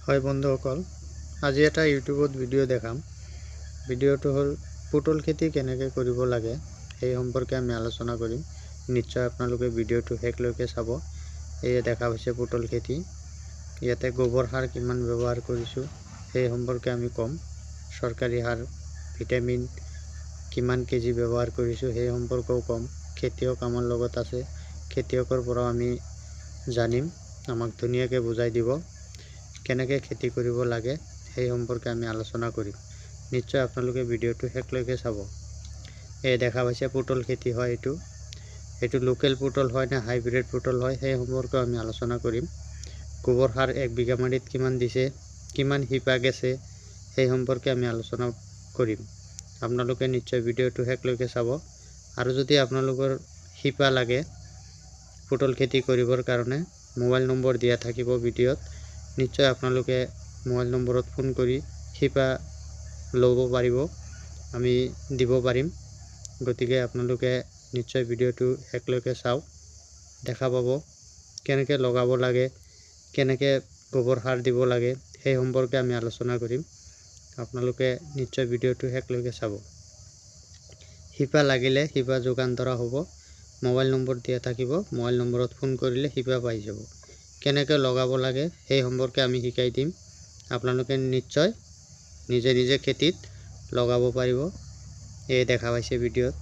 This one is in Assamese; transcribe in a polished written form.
হয় বন্ধুসকল, আজি এটা ইউটিউবত ভিডিঅ' দেখাম। ভিডিঅ'টো হ'ল পটল খেতি কেনেকৈ কৰিব লাগে সেই সম্পৰ্কে আমি আলোচনা কৰিম। নিশ্চয় আপোনালোকে ভিডিঅ'টো শেষলৈকে চাব। এয়ে দেখা হৈছে পটল খেতি। ইয়াতে গোবৰ সাৰ কিমান ব্যৱহাৰ কৰিছোঁ সেই সম্পৰ্কে আমি ক'ম। চৰকাৰী সাৰ, ভিটামিন কিমান কেজি ব্যৱহাৰ কৰিছোঁ সেই সম্পৰ্কেও ক'ম। খেতিয়ক আমাৰ লগত আছে, খেতিয়কৰ পৰা আমি জানিম, আমাক ধুনীয়াকৈ বুজাই দিব কেনেকৈ খেতি কৰিব লাগে সেই সম্পৰ্কে আমি আলোচনা কৰিম। নিশ্চয় আপোনালোকে ভিডিঅ'টো শেষলৈকে চাব। এই দেখা পাইছে পটল খেতি হয়। এইটো লোকেল পটল হয় নে হাইব্ৰিড পটল হয় সেই সম্পৰ্কে আমি আলোচনা কৰিম। গোবৰ সাৰ 1 বিঘা মাটিত কিমান দিছে, কিমান শিপা গেছে সেই সম্পৰ্কে আমি আলোচনা কৰিম। আপোনালোকে নিশ্চয় ভিডিঅ'টো শেষলৈকে চাব। আৰু যদি আপোনালোকৰ শিপা লাগে পটল খেতি কৰিবৰ কাৰণে, মোবাইল নম্বৰ দিয়া থাকিব ভিডিঅ'ত। নিশ্চয় আপোনালোকে মোবাইল নম্বৰত ফোন কৰি শিপা ল'ব পাৰিব, আমি দিব পাৰিম। গতিকে আপোনালোকে নিশ্চয় ভিডিঅ'টো শেষলৈকে চাওক, দেখা পাব কেনেকৈ লগাব লাগে, কেনেকৈ গোবৰ সাৰ দিব লাগে সেই সম্পৰ্কে আমি আলোচনা কৰিম। আপোনালোকে নিশ্চয় ভিডিঅ'টো শেষলৈকে চাব। শিপা লাগিলে শিপা যোগান ধৰা হ'ব, মোবাইল নম্বৰ দিয়া থাকিব। মোবাইল নম্বৰত ফোন কৰিলে শিপা পাই যাব। কেনেকৈ লগাব লাগে সেই সম্পৰ্কে আমি শিকাই দিম। আপোনালোকে নিশ্চয় নিজে খেতিত লগাব পাৰিব। এই দেখা পাইছে ভিডিঅ'ত।